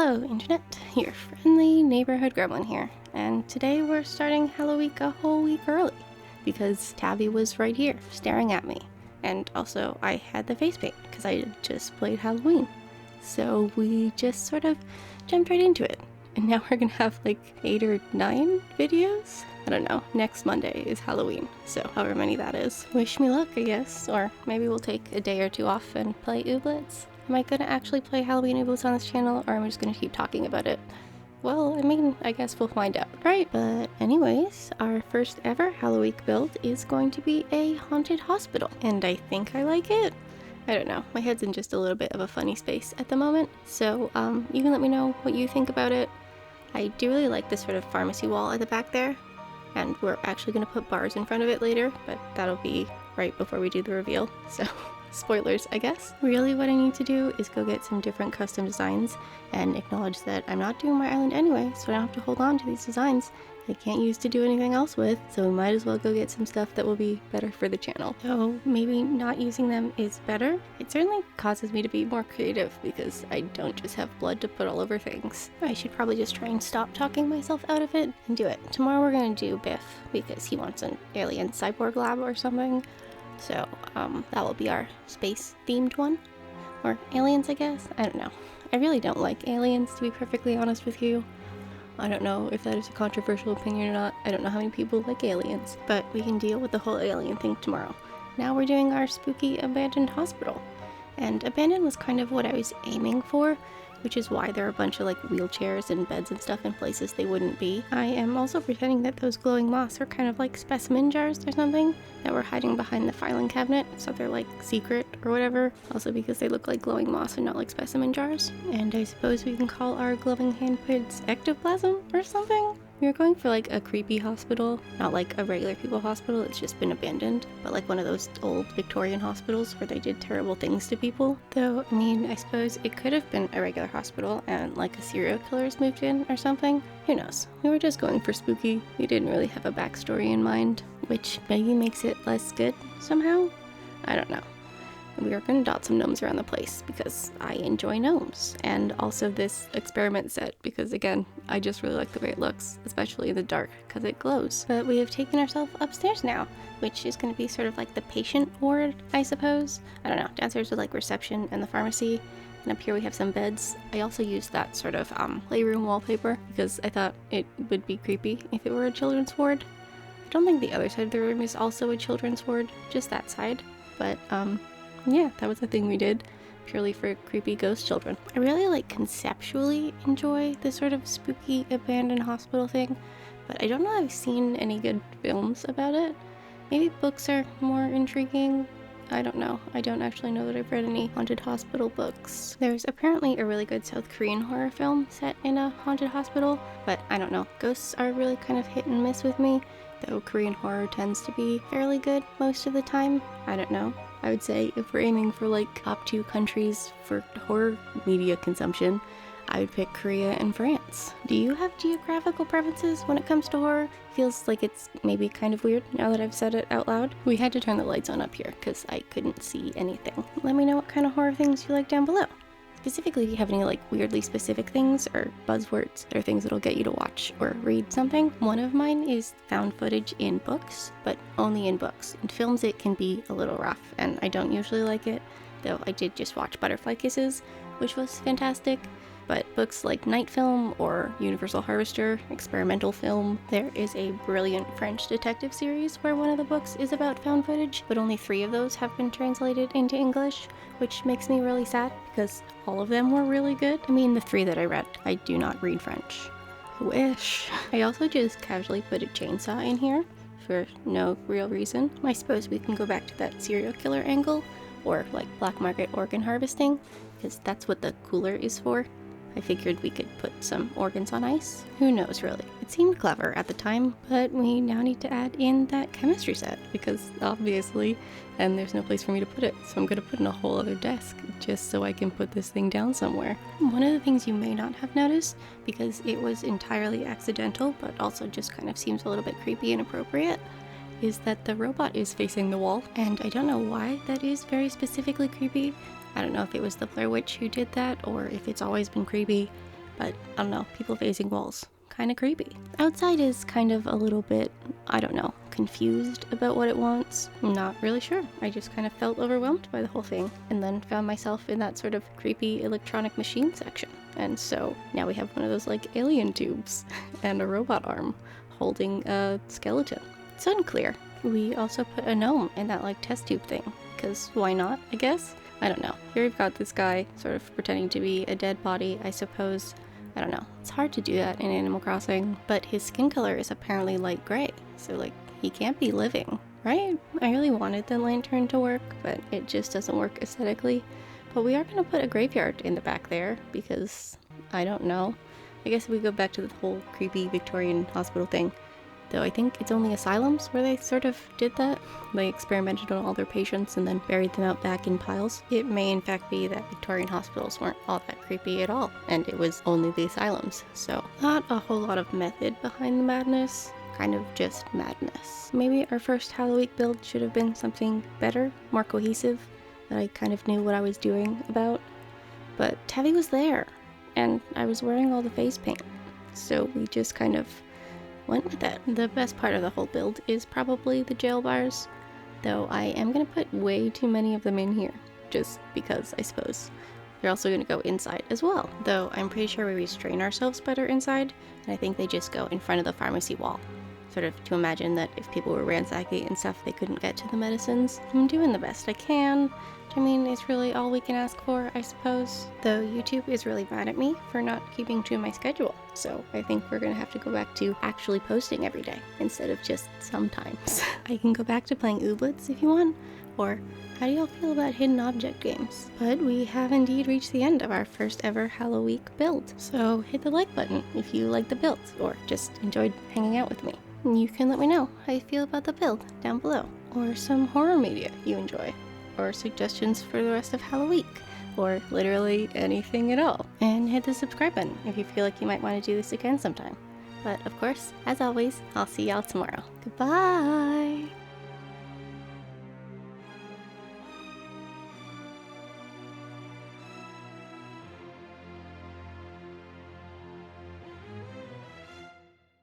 Hello Internet, your friendly neighborhood gremlin here, and today we're starting HalloWeek a whole week early because Tabby was right here staring at me, and also I had the face paint because I just played Halloween, so we just sort of jumped right into it, and now we're gonna have like 8 or 9 videos? I don't know. Next Monday is Halloween, so however many that is. Wish me luck, I guess, or maybe we'll take a day or two off and play Ooblets. Am I gonna actually play Halloween Ooblets on this channel, or am I just gonna keep talking about it? Well, I mean, I guess we'll find out, right? But anyways, our first ever HalloWeek build is going to be a haunted hospital, and I think I like it. I don't know, my head's in just a little bit of a funny space at the moment, so you can let me know what you think about it. I do really like this sort of pharmacy wall at the back there, and we're actually gonna put bars in front of it later, but that'll be right before we do the reveal, so spoilers, I guess. Really what I need to do is go get some different custom designs and acknowledge that I'm not doing my island anyway, so I don't have to hold on to these designs I can't use to do anything else with, so we might as well go get some stuff that will be better for the channel. So maybe not using them is better. It certainly causes me to be more creative because I don't just have blood to put all over things. I should probably just try and stop talking myself out of it and do it. Tomorrow we're gonna do Biff because he wants an alien cyborg lab or something. So that will be our space themed one, or aliens, I guess. I don't know. I really don't like aliens, to be perfectly honest with you. I don't know if that is a controversial opinion or not. I don't know how many people like aliens, but we can deal with the whole alien thing tomorrow. Now we're doing our spooky abandoned hospital, and abandoned was kind of what I was aiming for, which is why there are a bunch of like wheelchairs and beds and stuff in places they wouldn't be. I am also pretending that those glowing moths are kind of like specimen jars or something that were hiding behind the filing cabinet, so they're like secret or whatever, also because they look like glowing moths and not like specimen jars. And I suppose we can call our glowing handprints ectoplasm or something? We were going for like a creepy hospital, not like a regular people hospital, it's just been abandoned, but like one of those old Victorian hospitals where they did terrible things to people. Though, I mean, I suppose it could have been a regular hospital and like a serial killer's moved in or something. Who knows? We were just going for spooky. We didn't really have a backstory in mind, which maybe makes it less good somehow? I don't know. We are going to dot some gnomes around the place because I enjoy gnomes, and also this experiment set because, again, I just really like the way it looks, especially in the dark because it glows. But we have taken ourselves upstairs now, which is going to be sort of like the patient ward, I suppose. I don't know, downstairs with like reception and the pharmacy, and up here we have some beds. I also used that sort of playroom wallpaper because I thought it would be creepy if it were a children's ward. I don't think the other side of the room is also a children's ward, just that side, but yeah, that was the thing we did, purely for creepy ghost children. I really like conceptually enjoy this sort of spooky abandoned hospital thing, but I don't know if I've seen any good films about it. Maybe books are more intriguing. I don't know. I don't actually know that I've read any haunted hospital books. There's apparently a really good South Korean horror film set in a haunted hospital, but I don't know. Ghosts are really kind of hit and miss with me, though Korean horror tends to be fairly good most of the time. I don't know. I would say if we're aiming for like top 2 countries for horror media consumption, I would pick Korea and France. Do you have geographical preferences when it comes to horror? Feels like it's maybe kind of weird now that I've said it out loud. We had to turn the lights on up here because I couldn't see anything. Let me know what kind of horror things you like down below. Specifically, if you have any like weirdly specific things or buzzwords that are things that'll get you to watch or read something. One of mine is found footage in books, but only in books. In films it can be a little rough, and I don't usually like it, though I did just watch Butterfly Kisses, which was fantastic. But books like Night Film or Universal Harvester, experimental film. There is a brilliant French detective series where one of the books is about found footage, but only 3 of those have been translated into English, which makes me really sad because all of them were really good. I mean, the 3 that I read. I do not read French. I wish. I also just casually put a chainsaw in here for no real reason. I suppose we can go back to that serial killer angle, or like black market organ harvesting, because that's what the cooler is for. I figured we could put some organs on ice. Who knows, really? It seemed clever at the time, but we now need to add in that chemistry set because obviously, and there's no place for me to put it, so I'm gonna put in a whole other desk just so I can put this thing down somewhere. One of the things you may not have noticed, because it was entirely accidental, but also just kind of seems a little bit creepy and inappropriate, is that the robot is facing the wall, and I don't know why that is very specifically creepy. I don't know if it was the Blair Witch who did that or if it's always been creepy, but I don't know, people facing walls. Kind of creepy. Outside is kind of a little bit, I don't know, confused about what it wants. I'm not really sure. I just kind of felt overwhelmed by the whole thing and then found myself in that sort of creepy electronic machine section. And so now we have one of those like alien tubes and a robot arm holding a skeleton. It's unclear. We also put a gnome in that like test tube thing, because why not, I guess? I don't know. Here we've got this guy sort of pretending to be a dead body, I suppose. I don't know. It's hard to do that in Animal Crossing, but his skin color is apparently light gray, so like he can't be living, right? I really wanted the lantern to work, but it just doesn't work aesthetically. But we are going to put a graveyard in the back there because I don't know. I guess if we go back to the whole creepy Victorian hospital thing, though I think it's only asylums where they sort of did that. They experimented on all their patients and then buried them out back in piles. It may in fact be that Victorian hospitals weren't all that creepy at all, and it was only the asylums. So not a whole lot of method behind the madness, kind of just madness. Maybe our first Halloweek build should have been something better, more cohesive, that I kind of knew what I was doing about. But Tabby was there, and I was wearing all the face paint, so we just kind of went with it. The best part of the whole build is probably the jail bars, though I am going to put way too many of them in here, just because I suppose. They're also going to go inside as well, though I'm pretty sure we restrain ourselves better inside, and I think they just go in front of the pharmacy wall, sort of to imagine that if people were ransacking and stuff, they couldn't get to the medicines. I'm doing the best I can. I mean, it's really all we can ask for, I suppose. Though YouTube is really mad at me for not keeping to my schedule. So I think we're gonna have to go back to actually posting every day instead of just sometimes. I can go back to playing Ooblets if you want, or how do y'all feel about hidden object games? But we have indeed reached the end of our first ever Halloweek build. So hit the like button if you like the build or just enjoyed hanging out with me. You can let me know how you feel about the build down below, or some horror media you enjoy, or suggestions for the rest of Halloweek, or literally anything at all. And hit the subscribe button if you feel like you might want to do this again sometime. But of course, as always, I'll see y'all tomorrow. Goodbye!